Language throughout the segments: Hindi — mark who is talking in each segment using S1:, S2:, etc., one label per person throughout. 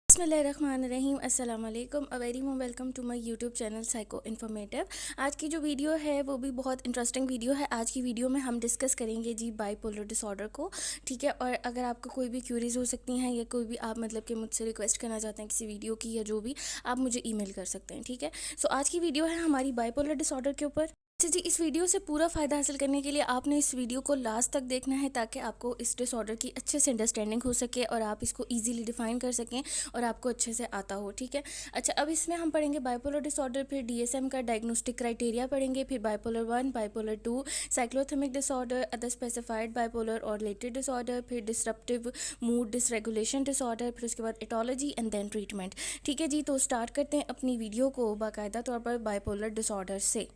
S1: बिस्मिल्लाहिर्रहमानिर्रहीम अस्सलाम वालेकुम, a very warm welcome to my YouTube channel psycho informative. आज की जो वीडियो है वो भी बहुत इंटरेस्टिंग वीडियो है। आज की वीडियो में हम डिस्कस करेंगे जी बाइपोलर डिसऑर्डर को, ठीक है। और अगर आपको कोई भी क्यूरीज हो सकती हैं या कोई भी आप मतलब कि मुझसे रिक्वेस्ट करना चाहते हैं किसी वीडियो की या जो भी, आप मुझे ईमेल कर सकते हैं, ठीक है। सो आज की वीडियो है हमारी बाइपोलर डिसऑर्डर के ऊपर। अच्छा जी, इस वीडियो से पूरा फ़ायदा हासिल करने के लिए आपने इस वीडियो को लास्ट तक देखना है ताकि आपको इस डिसऑर्डर की अच्छे से अंडरस्टैंडिंग हो सके और आप इसको इजीली डिफाइन कर सकें और आपको अच्छे से आता हो, ठीक है। अच्छा, अब इसमें हम पढ़ेंगे बाइपोलर डिसऑर्डर, फिर डीएसएम का डायग्नोस्टिक क्राइटेरिया पढ़ेंगे, फिर bipolar 1, bipolar 2, cyclothymic disorder, other specified bipolar और रिलेटेड डिसऑर्डर, फिर डिसरप्टिव मूड डिसरेगुलेशन डिसऑर्डर, फिर उसके बाद एटोलॉजी एंड देन ट्रीटमेंट, ठीक है जी। तो स्टार्ट करते हैं अपनी वीडियो को बाकायदा तौर पर बाइपोलर डिसऑर्डर से।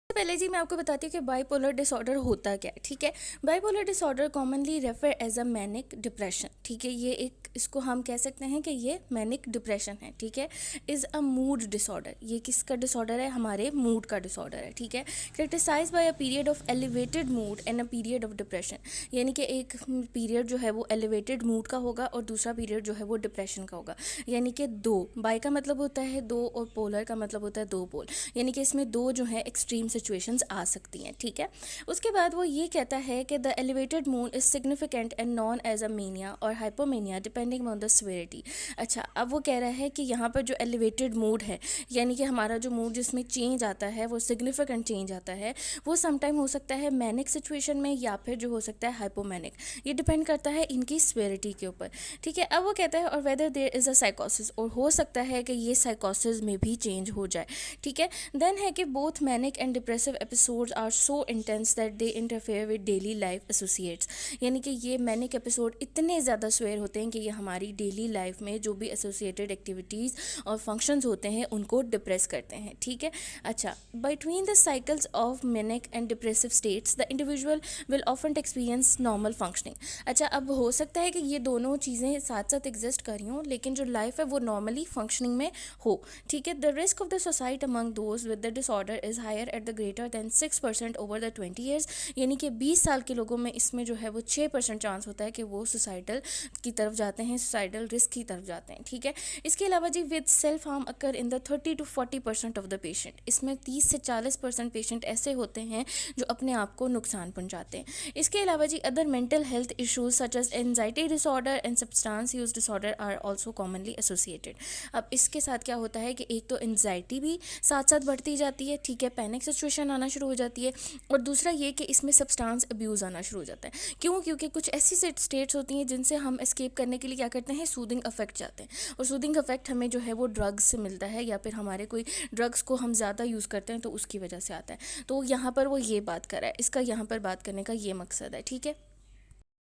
S1: पहले जी मैं आपको बताती हूँ कि बाइपोलर डिसऑर्डर होता क्या है, ठीक है। Bipolar disorder commonly refer as a manic depression, ठीक है। ये एक इसको हम कह सकते हैं कि ये मैनिक डिप्रेशन है, ठीक है। इज़ अ मूड डिसऑर्डर, ये किसका डिसऑर्डर है? हमारे मूड का डिसऑर्डर है, ठीक है। क्रेटिसाइज by a period of elevated mood and a period of depression, यानी कि एक पीरियड जो है वो एलिवेटेड मूड का होगा और दूसरा पीरियड जो है वो डिप्रेशन का होगा। यानी कि दो, बाई का मतलब होता है दो और पोलर का मतलब होता है दो पोल, यानी कि इसमें दो जो है एक्सट्रीम सिचुएशंस आ सकती हैं, ठीक है। उसके बाद वो ये कहता है कि the elevated mood is significant and known as a mania और hypomania depending on the severity. अच्छा, अब वो कह रहा है कि यहाँ पर जो एलिवेटेड मूड है, यानी कि हमारा जो मूड जिसमें चेंज आता है वो सिग्निफिकेंट चेंज आता है, वो समटाइम हो सकता है मैनिक सिचुएशन में या फिर जो हो सकता है हाइपोमैनिक। ये डिपेंड करता है इनकी सिविरिटी के ऊपर, ठीक है। अब वो कहता है और वेदर देयर इज़ अ साइकोसिस, और हो सकता है कि ये साइकोसिस में भी चेंज हो जाए, ठीक है। देन है कि both manic and depressive episodes are so intense that they interfere with daily life associates, यानी कि ये मैनिक एपिसोड इतने ज़्यादा स्वेयर होते हैं कि ये हमारी डेली लाइफ में जो भी एसोसिएटेड एक्टिविटीज़ और फंक्शंस होते हैं उनको डिप्रेस करते हैं, ठीक है। अच्छा, between the cycles of manic and depressive states the individual will often experience normal functioning. अच्छा, अब हो सकता है कि ये दोनों चीज़ें साथ साथ एग्जिस्ट कर रही हों लेकिन जो लाइफ है वो नॉर्मली फंक्शनिंग में हो, ठीक है। The risk of the society among those with the disorder is higher at the greater than 6% over the 20 years, यानी कि 20 साल के लोगों में इसमें जो है वो 6% चांस होता है कि वो सुसाइडल की तरफ जाते हैं, सुसाइडल रिस्क की तरफ जाते हैं, ठीक है। इसके अलावा जी with self harm occur in the 30 to 40% of the patient, इसमें 30 से 40% पेशेंट ऐसे होते हैं जो अपने आप को नुकसान पहुंचाते हैं। इसके अलावा जी other mental health issues such as anxiety disorder and substance use disorder are also commonly associated. अब इसके साथ क्या होता है कि एक तो एंजाइटी भी साथ साथ बढ़ती जाती है, ठीक है, पैनिक सिचुएशन आना शुरू हो जाती है, और दूसरा ये कि इसमें सब्सटेंस अब्यूज़ आना शुरू हो जाता है। क्यों? क्योंकि कुछ ऐसी स्टेट्स होती हैं जिनसे हम एस्केप करने के लिए क्या करते हैं, सूदिंग अफेक्ट जाते हैं, और सूदिंग अफेक्ट हमें जो है वो ड्रग्स से मिलता है या फिर हमारे कोई ड्रग्स को हम ज़्यादा यूज़ करते हैं तो उसकी वजह से आता है। तो यहाँ पर वो ये बात कर रहा है, इसका यहाँ पर बात करने का ये मकसद है, ठीक है।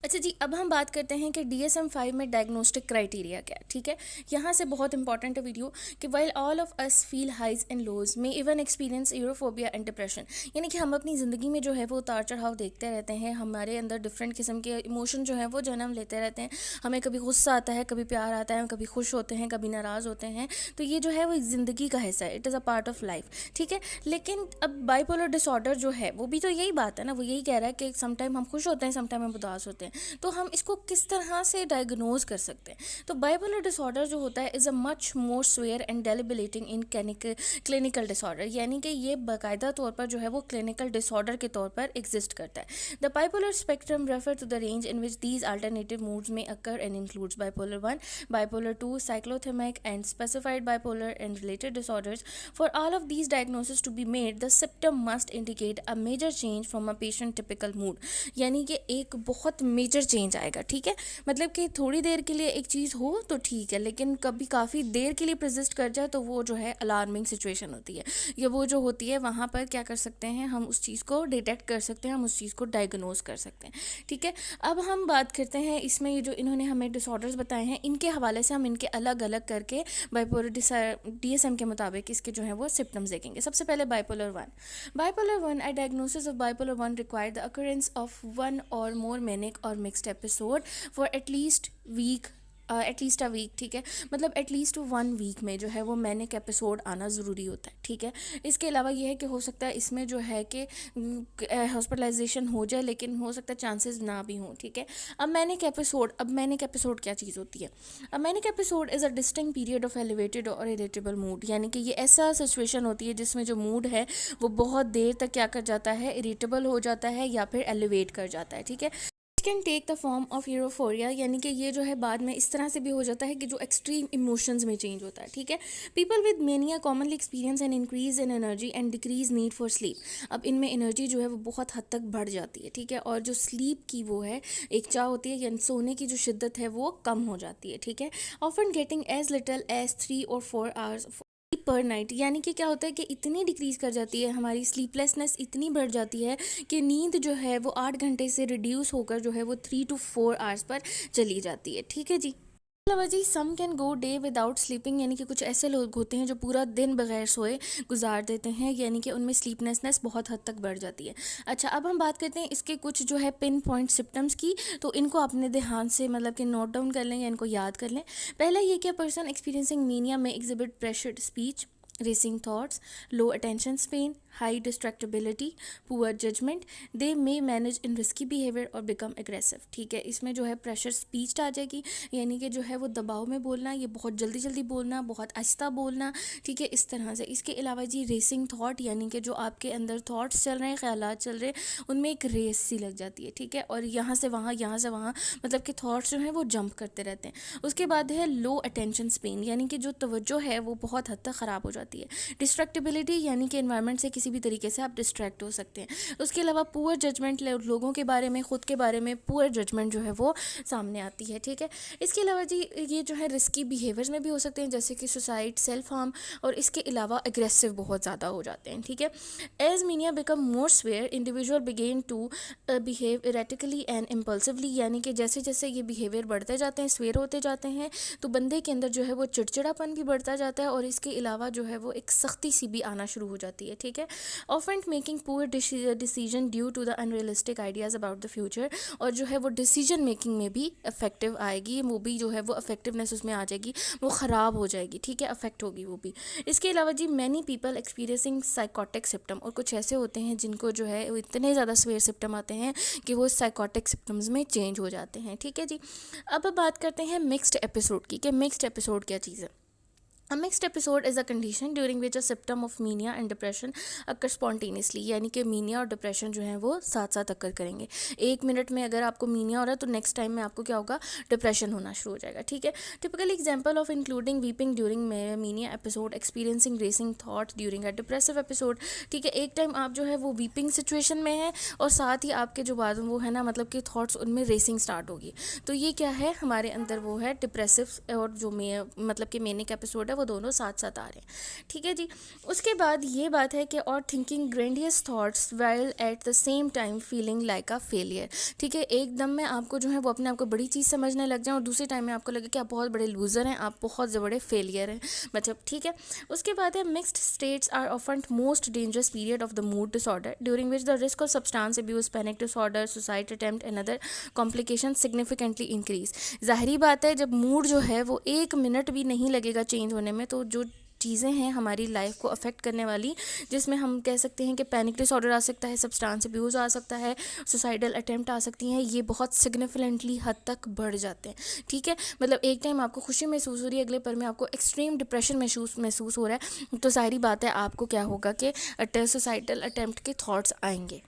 S1: अच्छा जी, अब हम बात करते हैं कि DSM-5 में डायग्नोस्टिक क्राइटेरिया क्या है, ठीक है। यहाँ से बहुत इंपॉर्टेंट है वीडियो कि while all of us feel highs and lows में इवन एक्सपीरियंस यूरोफोबिया एंड डिप्रेशन, यानी कि हम अपनी ज़िंदगी में जो है वो उतार चढ़ाव देखते रहते हैं, हमारे अंदर डिफरेंट किस्म के इमोशन जो है वो जन्म लेते रहते हैं। हमें कभी गुस्सा आता है, कभी प्यार आता है, कभी खुश होते हैं, कभी नाराज़ होते हैं। तो ये जो है वो ज़िंदगी का हिस्सा है, it is a part of life, ठीक है। लेकिन अब बाइपोलर डिसऑर्डर जो है वो भी तो यही बात है ना, वो यही कह रहा है कि समटाइम हम खुश होते हैं, समटाइम हम उदास होते हैं। तो हम इसको किस तरह से डायग्नोज कर सकते हैं? तो बाइपोलर डिसऑर्डर जो होता है is a much more severe and debilitating in clinical disorder, यानी कि ये बाकायदा तौर पर जो है वो क्लिनिकल डिसऑर्डर के तौर पर एग्जिस्ट करता है। The bipolar spectrum refer to the range in which these alternative moods may occur and includes bipolar 1, bipolar 2, cyclothymic and specified bipolar and related disorders. For all of these diagnosis to be made the symptom must indicate a major change from a patient typical mood, यानी कि एक बहुत मेजर चेंज आएगा, ठीक है। मतलब कि थोड़ी देर के लिए एक चीज़ हो तो ठीक है, लेकिन कभी काफ़ी देर के लिए प्रजिस्ट कर जाए तो वो जो है अलार्मिंग सिचुएशन होती है, या वो जो होती है वहाँ पर क्या कर सकते हैं, हम उस चीज़ को डिटेक्ट कर सकते हैं, हम उस चीज़ को डायग्नोज कर सकते हैं, ठीक है। अब हम बात करते हैं इसमें ये जो इन्होंने हमें डिसऑर्डर्स बताए हैं इनके हवाले से हम इनके अलग अलग करके बाइपोलर DSM के मुताबिक इसके जो है वो सिम्टम्स देखेंगे। सबसे पहले bipolar 1, a diagnosis of bipolar 1 required the occurrence of one or more manic or mixed episode for at least week at least a week, ठीक है, मतलब एटलीस्ट 1 वीक में जो है वो मैनिक एपिसोड आना ज़रूरी होता है, ठीक है। इसके अलावा ये है कि हो सकता है इसमें जो है कि हॉस्पिटलाइजेशन हो जाए, लेकिन हो सकता है चांसेस ना भी हों, ठीक है। अब मैनिक एपिसोड क्या चीज़ होती है? अब manic episode is a distinct period of elevated और इरिटेबल मूड, यानी कि ये ऐसा सिचुएशन होती है जिसमें जो मूड है वो बहुत देर तक क्या कर जाता है, इरिटेबल हो जाता है या फिर एलिवेट कर जाता है, ठीक है। Can take the form of euphoria, यानी कि ये जो है बाद में इस तरह से भी हो जाता है कि जो एक्सट्रीम इमोशंस में चेंज होता है, ठीक है। People with mania commonly experience an increase in energy and decrease need for sleep. अब इनमें एनर्जी जो है वो बहुत हद तक बढ़ जाती है, ठीक है, और जो स्लीप की वो है एक चाह होती है, यानी सोने की जो शिद्दत है वो कम हो जाती है, ठीक है। Often getting as little as 3 और 4 आवर्स पर नाइट, यानी कि क्या होता है कि इतनी डिक्रीज़ कर जाती है हमारी स्लीपलेसनेस, इतनी बढ़ जाती है कि नींद जो है वो 8 घंटे से रिड्यूस होकर जो है वो 3 to 4 आवर्स पर चली जाती है, ठीक है जी। अलावा जी some can go day without sleeping, यानी कि कुछ ऐसे लोग होते हैं जो पूरा दिन बगैर सोए गुजार देते हैं, यानी कि उनमें स्लीपनेसनेस बहुत हद तक बढ़ जाती है। अच्छा, अब हम बात करते हैं इसके कुछ जो है पिन पॉइंट सिम्टम्स की, तो इनको अपने ध्यान से मतलब कि नोट डाउन कर लें या इनको याद कर लें। पहला ये कि पर्सन एक्सपीरियंसिंग मीनिया में exhibit pressured speech, racing thoughts, low attention span, high distractibility, poor judgment, they may manage in risky behavior और become aggressive, ठीक है। इसमें जो है प्रेशर स्पीच आ जाएगी, यानी कि जो है वो दबाव में बोलना, ये बहुत जल्दी जल्दी बोलना, बहुत आहिस्ता बोलना, ठीक है, इस तरह से। इसके अलावा जी रेसिंग थॉट, यानी कि जो आपके अंदर थॉट्स चल रहे हैं, ख्यालात चल रहे हैं, उनमें एक रेस सी लग जाती है, ठीक है, और यहाँ से वहाँ मतलब कि थॉट्स जो हैं वो जंप करते रहते हैं। उसके बाद है लो अटेंशन स्पेन, यानी कि जो तवज्जो है वो बहुत हद तक ख़राब हो जाती है। डिस्ट्रैक्टिबिलिटी, यानी कि एनवायरनमेंट से किसी भी तरीके से आप डिस्ट्रैक्ट हो सकते हैं। उसके अलावा पुअर जजमेंट, लोगों के बारे में, खुद के बारे में पुअर जजमेंट जो है वो सामने आती है, ठीक है। इसके अलावा जी ये जो है रिस्की बिहेवियर्स में भी हो सकते हैं, जैसे कि सुसाइड, सेल्फ हार्म, और इसके अलावा एग्रेसिव बहुत ज़्यादा हो जाते हैं, ठीक है। As mania become more severe, individual begin to behave erratically and impulsively, यानी कि जैसे जैसे ये बिहेवियर बढ़ते जाते हैं, स्वेयर होते जाते हैं, तो बंदे के अंदर जो है वो चिड़चिड़ापन भी बढ़ता जाता है, और इसके अलावा जो है वो एक सख्ती सी भी आना शुरू हो जाती है, ठीक है। Often making poor decision due to the unrealistic ideas about the future, और जो है वो डिसीजन मेकिंग में भी इफेक्टिव आएगी, वो भी जो है वो इफेक्टिवनेस उसमें आ जाएगी, वो ख़राब हो जाएगी, ठीक है, अफेक्ट होगी वो भी। इसके अलावा जी many people experiencing psychotic symptom, और कुछ ऐसे होते हैं जिनको जो है वो इतने ज़्यादा स्वेयर सिम्टम आते हैं कि वो साइकोटिक सिम्टम्स में चेंज हो जाते हैं, ठीक है जी। अब बात करते हैं मिक्स्ड एपिसोड की, कि मिक्स्ड एपिसोड क्या चीज़ है। A mixed episode is a condition during which a symptom of mania and depression occur spontaneously, यानी कि मीनिया और डिप्रेशन जो है वो साथ साथ अक्कर करेंगे। 1 मिनट में अगर आपको मीनिया हो रहा है तो नेक्स्ट टाइम में आपको क्या होगा, डिप्रेशन होना शुरू हो जाएगा, ठीक है। Typical example of including weeping during mania episode, experiencing racing thought during a depressive episode, ठीक है। एक टाइम आप जो है वो वीपिंग सिचुएशन में है और साथ ही आपके जो बाद वो है ना, मतलब कि थॉट्स उनमें रेसिंग स्टार्ट होगी, तो ये क्या है, हमारे अंदर वो है डिप्रेसिव और जो मतलब कि मेनिक एपिसोड है वो दोनों साथ साथ आ रहे हैं, ठीक है जी। उसके बाद ये बात है कि और thinking grandiose thoughts while at the same time feeling like a failure, ठीक है। एकदम में आपको जो है वो अपने आप को बड़ी चीज़ समझने लग जाए और दूसरे टाइम में आपको लगे कि आप बहुत बड़े लूज़र हैं, आप बहुत बड़े फेलियर हैं, मतलब, ठीक है। उसके बाद है mixed states are often most dangerous period of the mood disorder during which the risk of substance abuse, panic disorder, suicide attempt and other complication significantly increase. जाहिर बात है जब मूड जो है वो 1 मिनट भी नहीं लगेगा चेंज होने में, तो जो चीज़ें हैं हमारी लाइफ को अफेक्ट करने वाली, जिसमें हम कह सकते हैं कि पैनिक डिसऑर्डर आ सकता है, सब्सटेंस अब्यूज़ आ सकता है, सुसाइडल अटेम्प्ट आ सकती हैं, ये बहुत सिग्निफिकेंटली हद तक बढ़ जाते हैं, ठीक है। मतलब एक टाइम आपको खुशी महसूस हो रही है, अगले पर में आपको एक्सट्रीम डिप्रेशन महसूस हो रहा है, तो सारी बात है आपको क्या होगा कि सुसाइडल अटेम्प्ट के थॉट्स आएंगे।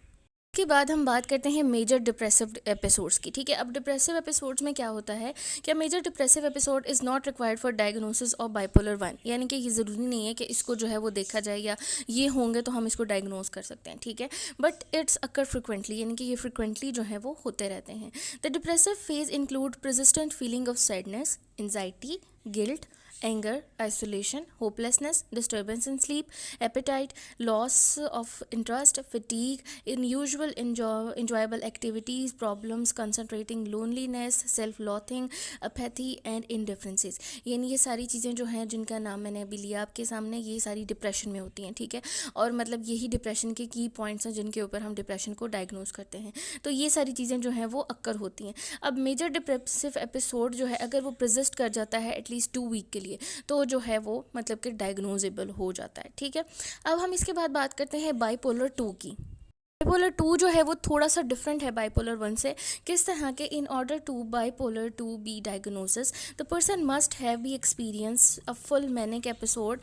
S1: उसके बाद हम बात करते हैं मेजर डिप्रेसिव एपिसोड्स की, ठीक है। अब डिप्रेसिव एपिसोड्स में क्या होता है कि major depressive episode is not required for diagnosis of bipolar 1, यानी कि ये ज़रूरी नहीं है कि इसको जो है वो देखा जाए या ये होंगे तो हम इसको डायग्नोस कर सकते हैं, ठीक है, बट इट्स अकर फ्रिक्वेंटली, यानी कि ये फ्रिक्वेंटली जो है वो होते रहते हैं। The depressive phase include persistent feeling of sadness, anxiety, guilt, anger, isolation, hopelessness, disturbance in sleep, appetite, loss of interest, fatigue, unusual enjoyable activities, problems concentrating, loneliness, self-loathing, apathy and indifferences। यानी ये सारी चीज़ें जो हैं जिनका नाम मैंने अभी लिया आपके सामने, ये सारी डिप्रेशन में होती हैं, ठीक है। और मतलब यही डिप्रेशन के की पॉइंट्स हैं जिनके ऊपर हम डिप्रेशन को डायग्नोस करते हैं, तो ये सारी चीज़ें जो हैं वो अक्कर होती हैं। अब मेजर डिप्रेसिव एपिसोड जो है अगर वो प्रजिस्ट परसिस्ट कर जाता है एटलीस्ट 2 वीक के लिए, तो जो है वो मतलब कि डायग्नोजेबल हो जाता है। ठीक है, अब हम इसके बाद बात करते हैं बाइपोलर 2 की। बाइपोलर 2 जो है वो थोड़ा सा डिफरेंट है बाइपोलर 1 से। किस तरह के, in order to bipolar 2 be diagnosis the person must have be experience a full manic episode,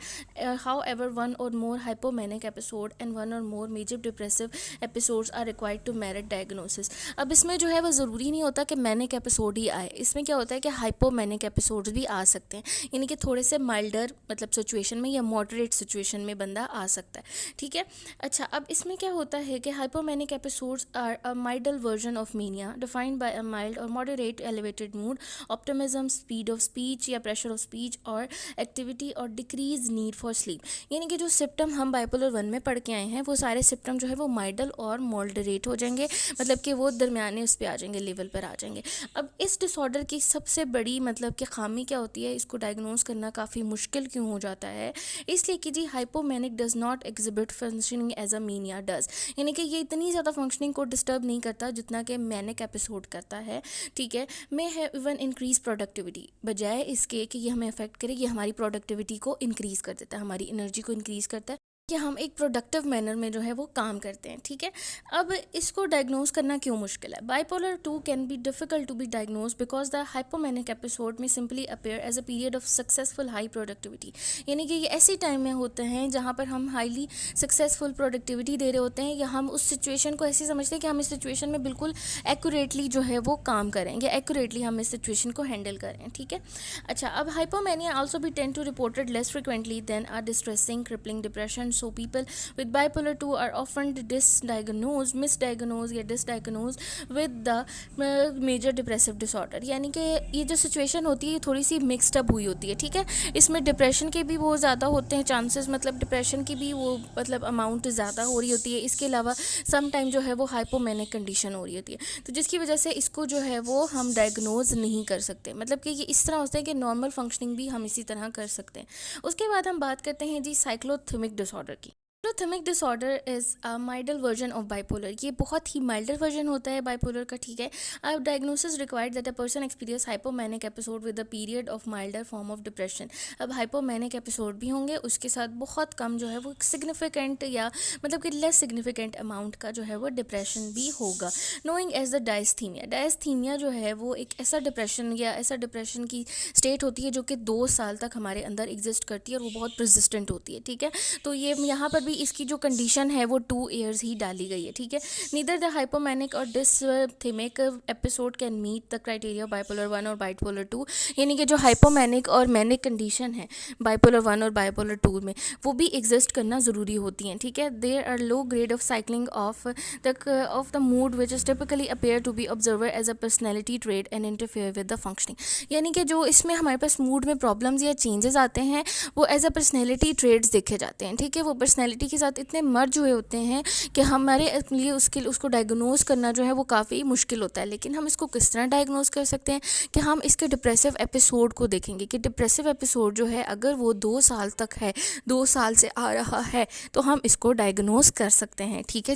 S1: however one or more hypomanic episode and one or more major depressive episodes are required to merit diagnosis. अब इसमें जो है वो ज़रूरी नहीं होता कि मैनिक एपिसोड ही आए, इसमें क्या होता है कि हाइपोमैनिक एपिसोड्स भी आ सकते हैं, यानी कि थोड़े से माइल्डर मतलब सिचुएशन में या मॉडरेट सिचुएशन में बंदा आ सकता है। ठीक है, अच्छा अब इसमें क्या होता है कि hypomanic episodes are a mild version of mania defined by a mild or moderate elevated mood, optimism, speed of speech या pressure of speech or activity और decreased need for sleep। यानी कि जो सिम्टम हम बाइपोलर 1 में पढ़ के आए हैं वो सारे सिम्टम जो है वो माइल्ड और मॉडरेट हो जाएंगे, मतलब कि वो दरमियाने उस पर आ जाएंगे, लेवल पर आ जाएंगे। अब इस डिसऑर्डर की सबसे बड़ी मतलब कि खामी क्या होती है, इसको डायग्नोज करना काफ़ी मुश्किल क्यों हो जाता है, इसलिए कि जी hypomanic does not exhibit functioning as a mania does, यानी कि ये इतनी ज़्यादा फंक्शनिंग को डिस्टर्ब नहीं करता जितना कि मैनिक एपिसोड करता है। ठीक है, may have even increase productivity, बजाय इसके कि ये हमें अफेक्ट करे, ये हमारी प्रोडक्टिविटी को इंक्रीज़ कर देता है, हमारी एनर्जी को इंक्रीज़ करता है कि हम एक प्रोडक्टिव मैनर में जो है वो काम करते हैं। ठीक है, अब इसको डायग्नोज करना क्यों मुश्किल है। Bipolar 2 can be difficult to be diagnose because the hypomanic episode may simply appear as a period of successful high productivity, यानी कि ये ऐसे टाइम में होते हैं जहाँ पर हम हाईली सक्सेसफुल प्रोडक्टिविटी दे रहे होते हैं, या हम उस सिचुएशन को ऐसे समझते हैं कि हम इस सिचुएशन में बिल्कुल एक्यूरेटली जो है वो काम करें, या एक्यूरेटली हम इस सिचुएशन को हैंडल करें। ठीक है, अच्छा अब hypomania also be tend to reported less frequently than are distressing crippling depression. So people with bipolar 2 are often misdiagnosed या disdiagnosed with the major depressive disorder, यानी कि ये जो सिचुएशन होती है ये थोड़ी सी मिक्सड अप हुई होती है। ठीक है, इसमें डिप्रेशन के भी बहुत ज़्यादा होते हैं चांसेस, मतलब डिप्रेशन की भी वो मतलब अमाउंट ज़्यादा हो रही होती है, इसके अलावा सम टाइम जो है वो हाइपोमैनिक कंडीशन हो रही होती है, तो जिसकी वजह से इसको जो है वो हम डायग्नोज नहीं कर सकते, मतलब कि ये इस तरह होता है कि नॉर्मल फंक्शनिंग भी हम इसी तरह कर सकते हैं। उसके बाद हम बात करते हैं जी साइक्लोथिमिक डिसऑर्डर की। Cyclothymic disorder is a milder version of bipolar, ये बहुत ही माइल्डर वर्जन होता है बाइपोलर का। ठीक है, अब diagnosis required that a person experience hypomanic episode with a period of milder form of depression. अब हाइपोमैनिक एपिसोड भी होंगे, उसके साथ बहुत कम जो है वो सिग्निफिकेंट या मतलब कि लेस सिग्निफिकेंट अमाउंट का जो है वो डिप्रेशन भी होगा। नोइंग एज द डायस्थीमिया, डायस्थीमिया जो है वो एक ऐसा डिप्रेशन या ऐसा डिप्रेशन की स्टेट होती है जो कि 2 साल तक हमारे अंदर एग्जिस्ट करती है और वो बहुत परसिस्टेंट होती है। ठीक है, तो ये यहाँ पर भी इसकी जो कंडीशन है वो 2 ईयर्स ही डाली गई है। ठीक है, नीदर द हाइपोमैनिक और dysthymic episode can meet the criteria bipolar 1 और बाइपोलर 2, यानी कि जो हाइपोमैनिक और मैनिक कंडीशन है बाइपोलर 1 और बाइपोलर 2 में वो भी एग्जिस्ट करना ज़रूरी होती हैं। ठीक है, there are low grade of cycling of the mood which is typically appear to be observer as a personality trait and interfere with the functioning, यानी कि जो इसमें हमारे पास मूड में प्रॉब्लम्स या चेंजेस आते हैं वो एज अ पर्सनैलिटी ट्रेट्स देखे जाते हैं। ठीक है, वो पर्सनैलिटी के साथ इतने मर्ज हुए होते हैं कि हमारे लिए उसको डायग्नोज करना जो है वो काफ़ी मुश्किल होता है। लेकिन हम इसको किस तरह डायग्नोज कर सकते हैं कि हम इसके डिप्रेसिव एपिसोड को देखेंगे कि डिप्रेसिव एपिसोड जो है अगर वो 2 साल तक है, 2 साल से आ रहा है, तो हम इसको डायग्नोज कर सकते हैं। ठीक है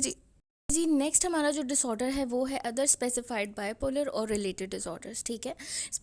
S1: जी, नेक्स्ट हमारा जो डिसऑर्डर है वो है अदर स्पेसिफाइड बाइपोलर और रिलेटेड डिसऑर्डर्स। ठीक है,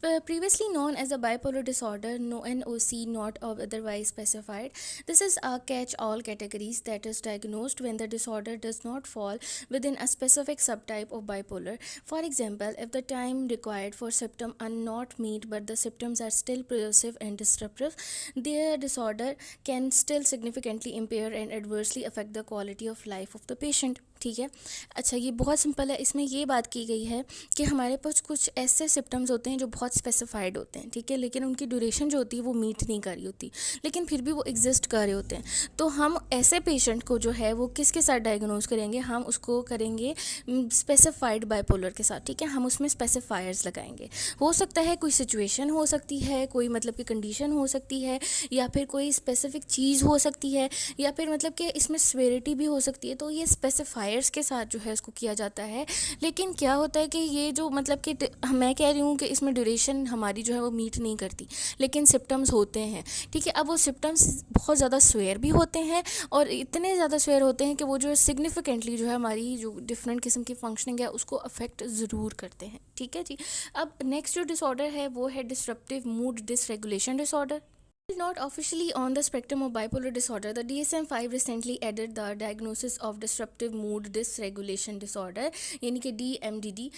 S1: previously known as a bipolar disorder, no NOC not otherwise specified, this is a catch all categories that is diagnosed when the disorder does not fall within a specific subtype of bipolar. For example, if the time required for symptom are not meet but the symptoms are still progressive and disruptive, their disorder can still significantly empire and adversely affect the quality of life of the patient. ठीक है, अच्छा ये बहुत सिंपल है, इसमें ये बात की गई है कि हमारे पास कुछ ऐसे सिम्टम्स होते हैं जो बहुत स्पेसिफाइड होते हैं। ठीक है, लेकिन उनकी ड्यूरेशन जो होती है वो मीट नहीं कर रही होती, लेकिन फिर भी वो एग्जिस्ट कर रहे होते हैं। तो हम ऐसे पेशेंट को जो है वो किसके साथ डायग्नोज करेंगे, हम उसको करेंगे स्पेसिफाइड बाइपोलर के साथ। ठीक है, हम उसमें स्पेसिफायर्स लगाएंगे। हो सकता है कोई सिचुएशन हो सकती है, कोई मतलब की कंडीशन हो सकती है, या फिर कोई स्पेसिफिक चीज़ हो सकती है, या फिर मतलब कि इसमें सिवियरिटी भी हो सकती है, तो ये स्पेसिफाई मॉडिफायर्स के साथ जो है इसको किया जाता है। लेकिन क्या होता है कि ये जो मतलब कि मैं कह रही हूँ कि इसमें ड्यूरेशन हमारी जो है वो मीट नहीं करती, लेकिन सिम्टम्स होते हैं, ठीक है। अब वो सिम्टम्स बहुत ज़्यादा स्वेयर भी होते हैं और इतने ज़्यादा स्वेयर होते हैं कि वो जो है सिग्निफिकेंटली जो है हमारी जो डिफरेंट किस्म की फंक्शनिंग है उसको अफेक्ट ज़रूर करते हैं, ठीक है जी। अब नेक्स्ट जो डिसऑर्डर है वो है disruptive mood dysregulation disorder. Not officially on the spectrum of bipolar disorder, the DSM-5 recently added the diagnosis of disruptive mood dysregulation disorder, यानी कि DMDD,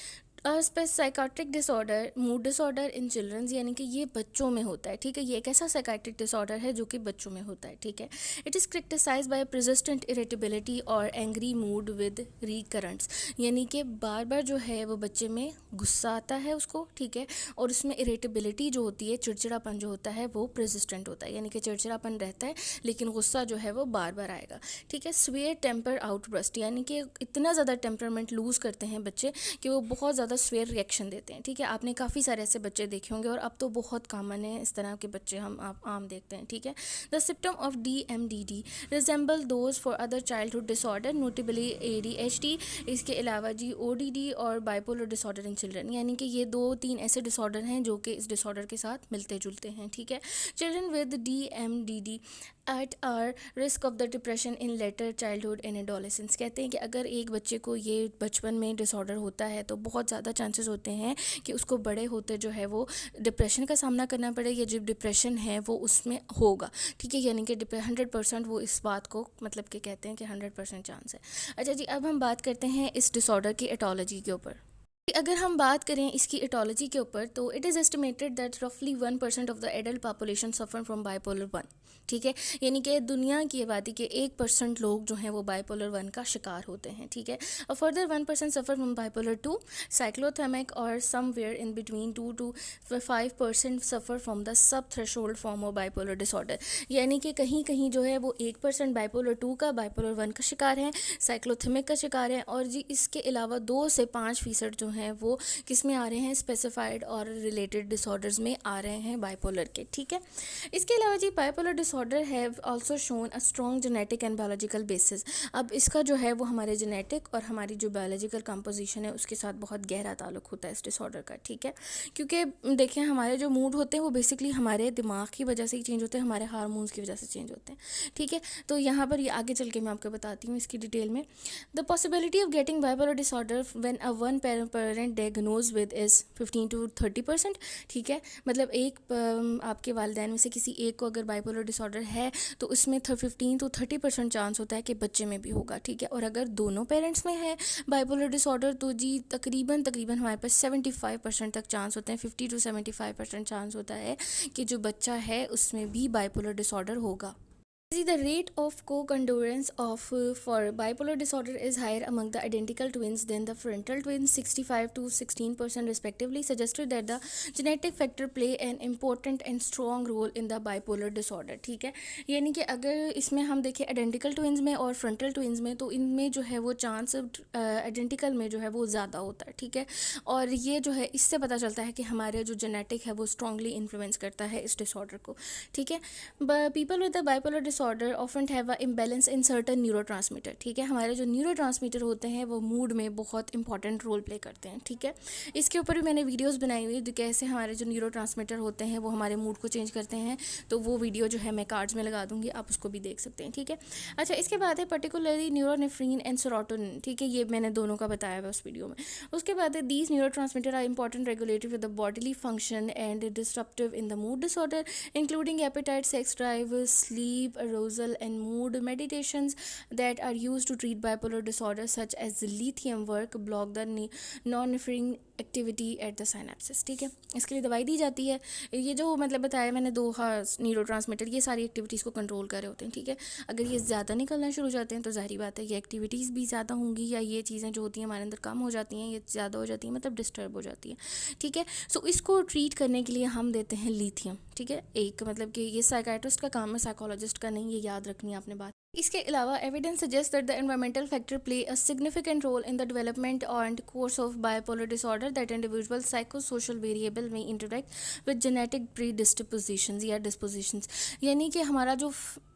S1: psychiatric disorder mood disorder in childrens, यानी कि ये बच्चों में होता है, ठीक है। ये एक ऐसा साइकाट्रिक डिसऑर्डर है जो कि बच्चों में होता है, ठीक है। It is criticise by persistent irritability और एंग्री मूड विद रिकरेंट्स, यानी कि बार बार जो है वो बच्चे में गुस्सा आता है उसको, ठीक है, और उसमें इरिटेबिलिटी जो होती है, चिड़चिड़ापन जो होता है वो परसिस्टेंट होता है, यानी कि चिड़चिड़ापन रहता है लेकिन गुस्सा जो है वो बार बार आएगा, ठीक है। स्वेयर टेम्पर आउटबर्स्ट, यानी कि इतना ज़्यादा टेम्परामेंट लूज़ करते हैं बच्चे कि वो बहुत ज़्यादा स्वेयर रिएक्शन देते हैं, ठीक है। आपने काफ़ी सारे ऐसे बच्चे देखे होंगे और अब तो बहुत कॉमन है इस तरह के बच्चे हम आप आम देखते हैं, ठीक है। The symptom of DMDD resemble those for other childhood disorder, notably ADHD, इसके अलावा जी ODD और बाइपोलर डिसऑर्डर इन चिल्ड्रन, यानी कि ये 2-3 ऐसे डिसऑर्डर हैं जो कि इस डिसऑर्डर के साथ मिलते जुलते हैं, ठीक है। Children with DMDD at are risk of the depression in later childhood and adolescence, कहते हैं कि अगर एक बच्चे को ये बचपन में डिसऑर्डर होता है तो बहुत ज़्यादा चांसेस होते हैं कि उसको बड़े होते जो है वो डिप्रेशन का सामना करना पड़े, या जो डिप्रेशन है वो उसमें होगा, ठीक है। यानी कि 100% वो इस बात को मतलब कि कहते हैं कि 100% चांस है। अच्छा जी, अब हम बात करते हैं इस डिसऑर्डर की एटोलॉजी के ऊपर। अगर हम बात करें इसकी एटोलॉजी के ऊपर तो इट इज़ एस्टिमेटेड दैट रफली 1% of the adult population suffer from bipolar 1, ठीक है। यानी कि दुनिया की आबादी के 1% लोग जो हैं वो बाइपोलर 1 का शिकार होते हैं, ठीक है। और फर्दर 1% सफ़र फ्रॉम बाइपोलर 2, साइक्लोथेमिक और somewhere in between 2 to 5% suffer from the sub threshold form of bipolar disorder, यानी कि कहीं कहीं जो है वो 1% बाइपोलर 2 का, बाइपोलर 1 का शिकार है, साइक्लोथेमिक का शिकार है, और जी इसके अलावा 2 से 5% जो हैं वो किस में आ रहे हैं, स्पेसिफाइड और रिलेटेड डिसऑर्डर्स में आ रहे हैं बाइपोलर के, ठीक है। इसके अलावा जी bipolar disorder have also shown a strong genetic and biological basis. अब इसका जो है वो हमारे जेनेटिक और हमारी जो बायोलॉजिकल कंपोजिशन है उसके साथ बहुत गहरा ताल्लुक होता है इस डिसऑर्डर का, ठीक है। क्योंकि देखें हमारे जो मूड होते हैं वो बेसिकली हमारे दिमाग की वजह से ही चेंज होते हैं, हमारे हार्मोन्स की वजह से चेंज होते हैं, ठीक है। तो यहाँ पर ये आगे चल के मैं आपको बताती हूँ इसकी डिटेल में। The possibility of getting bipolar disorder when a one parent diagnose with is 15 to 30%, ठीक है। मतलब एक आपके वालिदैन में से किसी एक को अगर बाइपोलर डिसऑर्डर है तो उसमें 15 to 30% चांस होता है कि बच्चे में भी होगा, ठीक है। और अगर दोनों पेरेंट्स में है बाइपोलर डिसऑर्डर तो जी तकरीबन हमारे पास 75% तक चांस होते हैं, 50 to 75% चांस होता है कि जो बच्चा है उसमें भी बाइपोलर डिसऑर्डर होगा। The rate of co-concurrence of for bipolar disorder is higher among the identical twins than the frontal twins, 65 to 16% respectively, suggested that the genetic factor play an important and strong role in the bipolar disorder, ठीक है। यानी कि अगर इसमें हम देखें आइडेंटिकल ट्विंस में और फ्रंटल ट्विंस में तो इनमें जो है वो चांस आइडेंटिकल में जो है वो ज़्यादा होता है, ठीक है। और ये जो है इससे पता चलता है कि हमारे जो जेनेटिक है वो स्ट्रांगली इन्फ्लुएंस करता है इस डिसऑर्डर को, ठीक है। People with the bipolar disorder often have a imbalance in certain neurotransmitter, ठीक है। हमारे जो न्यूरोट्रांसमीटर होते हैं वो मूड में बहुत इंपॉर्टेंट रोल प्ले करते हैं, ठीक है। इसके ऊपर भी मैंने वीडियोस बनाई हुई है कैसे हमारे जो न्यूरोट्रांसमीटर होते हैं वो हमारे मूड को चेंज करते हैं, तो वो वीडियो जो है मैं कार्ड्स में लगा दूंगी, आप उसको भी देख सकते हैं, ठीक है। अच्छा, इसके बाद है पर्टिकुलरली न्यूरोनेफ्रीन एंड सेरोटोनिन, ठीक है। ये मैंने दोनों का बताया हुआ उस वीडियो में। उसके बाद है these neurotransmitter are important regulative with the bodily function and disruptive in the mood disorder, including appetite, sex drive, sleep, arousal and mood meditations that are used to treat bipolar disorder, such as lithium work block the non-referring activity at the synapses, ठीक है। इसके लिए दवाई दी जाती है। ये जो मतलब बताया मैंने 2 न्यूरोट्रांसमीटर ये सारी एक्टिविटीज़ को कंट्रोल कर रहे होते हैं, ठीक है। अगर ये ज़्यादा निकलना शुरू हो जाते हैं तो जाहिर बात है ये एक्टिविटीज़ भी ज़्यादा होंगी या ये चीज़ें जो होती हैं हमारे अंदर कम हो जाती हैं, ये ज़्यादा हो जाती हैं, मतलब डिस्टर्ब हो जाती है, ठीक है। सो इसको ट्रीट करने के लिए हम देते हैं लिथियम, ठीक है। एक मतलब कि ये साइकाइट्रिस्ट का काम है, साइकोलॉजिस्ट का नहीं, ये याद रखनी है आपने बात। इसके अलावा evidence suggest that the environmental factor play a significant role in the development and course of bipolar disorder, that individual psychosocial variable में interact with genetic predispositions या डिस्पोजिशंस, यानी कि हमारा जो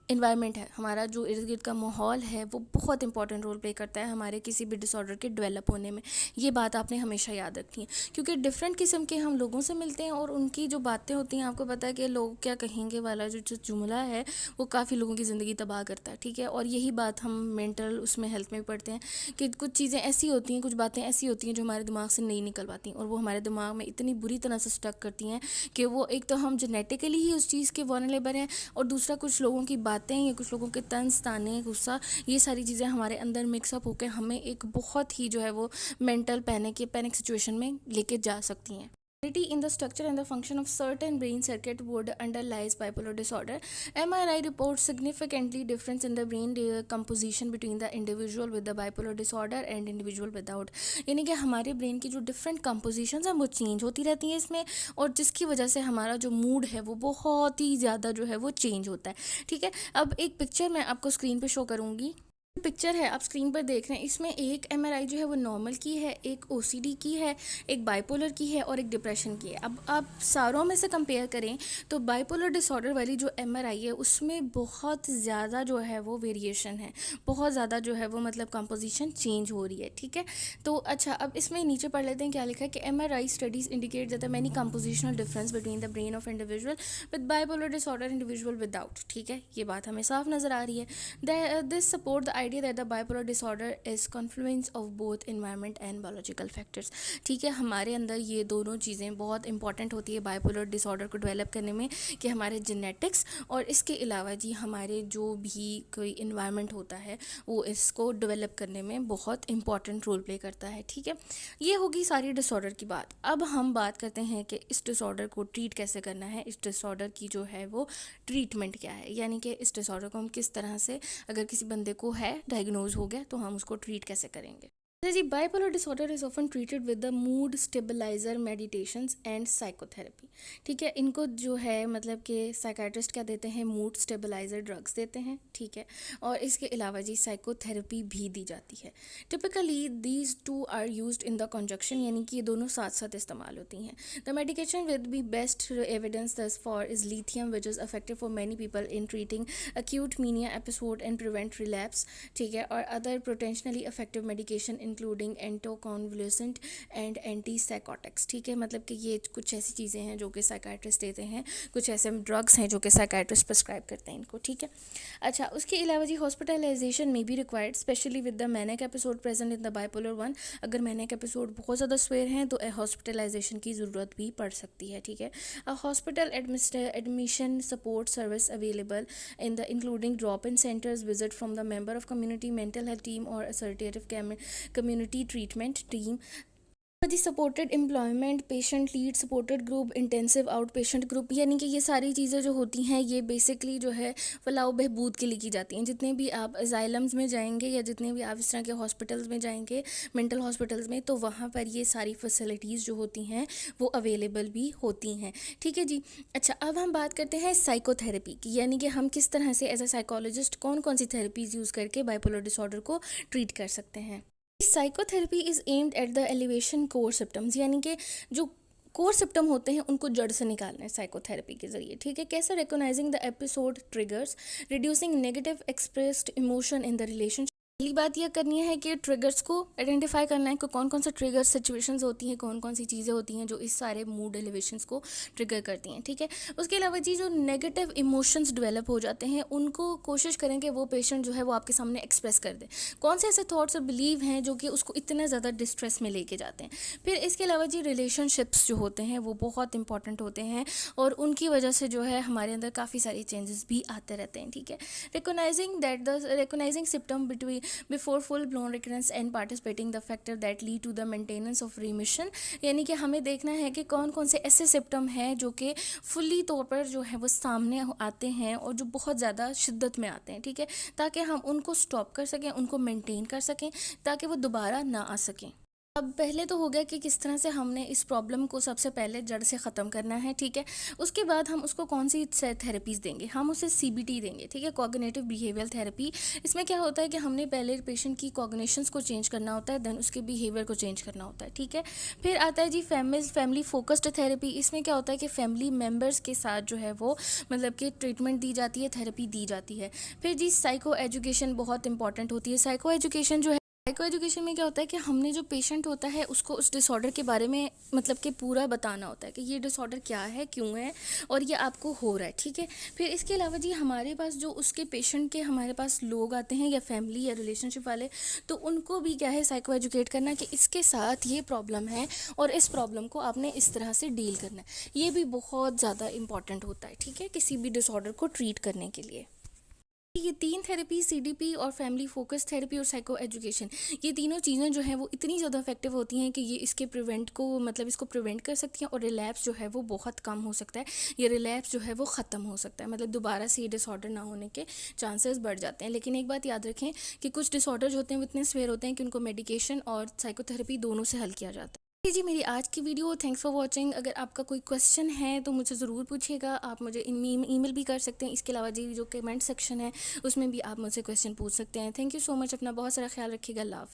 S1: इन्वायरमेंट है, हमारा जो इर्द गिर्द का माहौल है वो बहुत इंपॉर्टेंट रोल प्ले करता है हमारे किसी भी डिसऑर्डर के डेवलप होने में। ये बात आपने हमेशा याद रखनी है, क्योंकि डिफरेंट किस्म के हम लोगों से मिलते हैं और उनकी जो बातें होती हैं, आपको पता है कि लोग क्या कहेंगे वाला जो जुमला है वो काफ़ी लोगों की ज़िंदगी तबाह करता है, ठीक है। और यही बात हम मेंटल उसमें हेल्थ में भी पढ़ते हैं कि कुछ चीज़ें ऐसी होती हैं, कुछ बातें ऐसी होती हैं जो हमारे दिमाग से नहीं निकल पाती और वो हमारे दिमाग में इतनी बुरी तरह से स्टक करती हैं कि वो एक तो हम जेनेटिकली ही उस चीज़ के वल्नरेबल हैं, और दूसरा कुछ लोगों की बातें या कुछ लोगों के तंज ताने गुस्सा, ये सारी चीज़ें हमारे अंदर मिक्सअप होकर हमें एक बहुत ही जो है वो मेंटल पैनिक सिचुएशन में लेके जा सकती हैं। In the structure and the function of certain brain circuit would underlies bipolar disorder. MRI reports significantly difference in the brain composition between the individual with the bipolar disorder and individual without. यानी कि हमारे ब्रेन की जो डिफरेंट कंपोजिशंस हैं वो चेंज होती रहती हैं इसमें, और जिसकी वजह से हमारा जो मूड है वो बहुत ही ज़्यादा जो है वो चेंज होता है, ठीक है। अब एक पिक्चर मैं आपको स्क्रीन पे शो करूँगी। पिक्चर है आप स्क्रीन पर देख रहे हैं, इसमें एक एमआरआई जो है वो नॉर्मल की है, एक ओसीडी की है, एक बाइपोलर की है और एक डिप्रेशन की है। अब आप सारों में से कंपेयर करें तो बाइपोलर डिसऑर्डर वाली जो एमआरआई है उसमें बहुत ज़्यादा जो है वो वेरिएशन है, बहुत ज़्यादा जो है वो मतलब कंपोजिशन चेंज हो रही है, ठीक है। तो अच्छा, अब इसमें नीचे पढ़ लेते हैं क्या लिखा है कि MRI studies indicate that many compositional difference between the brain of individual with bipolar disorder individual without, ठीक है। ये बात हमें साफ नज़र आ रही है। This support the idea that the bipolar disorder is confluence of both environment and biological factors, ठीक है। हमारे अंदर ये दोनों चीज़ें बहुत इंपॉर्टेंट होती है बाइपोलर डिसऑर्डर को डेवलप करने में, कि हमारे जेनेटिक्स और इसके अलावा जी हमारे जो भी कोई इन्वायरमेंट होता है वो इसको डेवलप करने में बहुत इंपॉर्टेंट रोल प्ले करता है, ठीक है। ये होगी सारी डिसऑर्डर की बात। अब हम बात करते हैं कि इस डिसऑर्डर को ट्रीट कैसे करना है, इस डिसऑर्डर की जो है वो ट्रीटमेंट क्या है, यानी कि इस डिसऑर्डर को हम किस तरह से, अगर किसी बंदे को है डायग्नोज हो गया तो हम उसको ट्रीट कैसे करेंगे। जी, bipolar disorder is often treated with the mood stabiliser medications and psychotherapy, ठीक है। इनको जो है मतलब कि साइकाट्रिस्ट क्या देते हैं, मूड स्टेबलाइजर ड्रग्स देते हैं, ठीक है। और इसके अलावा जी साइकोथेरेपी भी दी जाती है। Typically these two are used in the conjunction, यानी कि ये दोनों साथ साथ इस्तेमाल होती हैं। The medication with be best evidence thus for is lithium which is effective for many people in treating acute mania episode and prevent relapse, ठीक है। और other potentially effective medication including anticonvulsant and antipsychotics, ठीक है। मतलब कि ये कुछ ऐसी चीज़ें हैं जो कि साइकाट्रिस्ट देते हैं, कुछ ऐसे ड्रग्स हैं जो कि साइकाट्रिस्ट प्रिस्क्राइब करते हैं इनको, ठीक है। अच्छा, उसके अलावा जी हॉस्पिटलाइजेशन में भी required specially with the manic episode present in the bipolar 1। अगर मैनिक एपिसोड बहुत ज़्यादा स्वेयर हैं तो हॉस्पिटलाइजेशन की ज़रूरत भी पड़ सकती है, ठीक है। Hospital admission support service available in the including drop-in centers, visit from the member of community mental health team or assertive community treatment team, जी supported employment, patient lead supported group, intensive outpatient group, यानी कि ये सारी चीज़ें जो होती हैं ये बेसिकली जो है फलाह बहबूद के लिए की जाती हैं। जितने भी आप अजाइलम्स में जाएंगे या जितने भी आप इस तरह के हॉस्पिटल्स में जाएंगे, मेंटल हॉस्पिटल्स में, तो वहाँ पर ये सारी फैसिलिटीज़ जो होती हैं वो अवेलेबल भी होती हैं, ठीक है जी। अच्छा, अब हम बात करते हैं साइकोथेरेपी की, यानी कि हम किस तरह से एज अ साइकोलॉजिस्ट कौन कौन सी थेरेपीज़ यूज़ करके बाइपोलर डिसऑर्डर को ट्रीट कर सकते हैं। Psychotherapy is aimed at the elevation core symptoms, यानी कि जो कोर सिम्टम होते हैं उनको जड़ से निकालना है साइकोथेरेपी के जरिए, ठीक है। कैसे? Recognising the episode triggers, reducing negative expressed emotion in the relationship. पहली बात यह करनी है कि ट्रिगर्स को आइडेंटिफाई करना है कि कौन कौन से ट्रिगर सिचुएशंस होती हैं, कौन कौन सी चीज़ें होती हैं जो इस सारे मूड एलिवेशंस को ट्रिगर करती हैं, ठीक है। उसके अलावा जी जो नेगेटिव इमोशंस डेवलप हो जाते हैं उनको कोशिश करें कि वो पेशेंट जो है वो आपके सामने एक्सप्रेस कर दे। कौन से ऐसे थॉट्स और बिलीव हैं जो कि उसको इतना ज़्यादा डिस्ट्रेस में लेके जाते हैं। फिर इसके अलावा जी रिलेशनशिप्स जो होते हैं वो बहुत इंपॉर्टेंट होते हैं और उनकी वजह से जो है हमारे अंदर काफ़ी सारी चेंजेस भी आते रहते हैं, ठीक है। Recognising symptom between before full blown recurrence and participating the factor that lead to the maintenance of remission, यानी कि हमें देखना है कि कौन कौन से ऐसे सिम्टम हैं जो कि फुल्ली तौर पर जो है वो सामने आते हैं और जो बहुत ज़्यादा शिद्दत में आते हैं, ठीक है, ताकि हम उनको स्टॉप कर सकें, उनको मेंटेन कर सकें ताकि वो दोबारा ना आ सकें। अब पहले तो हो गया कि किस तरह से हमने इस प्रॉब्लम को सबसे पहले जड़ से ख़त्म करना है, ठीक है। उसके बाद हम उसको कौन सी थेरेपीज़ देंगे, हम उसे सीबीटी देंगे, ठीक है, कॉग्निटिव बिहेवियर थेरेपी। इसमें क्या होता है कि हमने पहले पेशेंट की कॉग्निशंस को चेंज करना होता है, देन उसके बिहेवियर को चेंज करना होता है, ठीक है। फिर आता है जी फैमिली फोकस्ड थेरेपी। इसमें क्या होता है कि फैमिली मेम्बर्स के साथ जो है वो मतलब कि ट्रीटमेंट दी जाती है, थेरेपी दी जाती है। फिर जी साइको एजुकेशन बहुत इंपॉर्टेंट होती है। साइको एजुकेशन में क्या होता है कि हमने जो पेशेंट होता है उसको उस डिसऑर्डर के बारे में मतलब कि पूरा बताना होता है कि ये डिसऑर्डर क्या है, क्यों है और ये आपको हो रहा है, ठीक है। फिर इसके अलावा जी हमारे पास जो उसके पेशेंट के हमारे पास लोग आते हैं या फैमिली या रिलेशनशिप वाले, तो उनको भी क्या है साइको एजुकेट करना कि इसके साथ ये प्रॉब्लम है और इस प्रॉब्लम को आपने इस तरह से डील करना है। ये भी बहुत ज़्यादा इंपॉर्टेंट होता है, ठीक है, किसी भी डिसऑर्डर को ट्रीट करने के लिए। ये तीन थेरेपी, सीडीपी और फैमिली फोकस थेरेपी और साइको एजुकेशन, ये तीनों चीज़ें जो हैं वो इतनी ज़्यादा इफेक्टिव होती हैं कि ये इसके प्रिवेंट को मतलब इसको प्रिवेंट कर सकती हैं और रिलैप्स जो है वो बहुत कम हो सकता है। ये रिलैप्स जो है वो ख़त्म हो सकता है, मतलब दोबारा से ये डिसऑर्डर ना होने के चांसेस बढ़ जाते हैं। लेकिन एक बात याद रखें कि कुछ डिसऑर्डर जो होते हैं वो इतने सीवियर होते हैं कि उनको मेडिकेशन और साइकोथेरेपी दोनों से हल किया जाता है। जी मेरी आज की वीडियो, थैंक्स फॉर वॉचिंग। अगर आपका कोई क्वेश्चन है तो मुझे ज़रूर पूछिएगा, आप मुझे ईमेल भी कर सकते हैं। इसके अलावा जी जो कमेंट सेक्शन है उसमें भी आप मुझसे क्वेश्चन पूछ सकते हैं। थैंक यू सो मच, अपना बहुत सारा ख्याल रखिएगा। अल्लाह हाफ़िज़।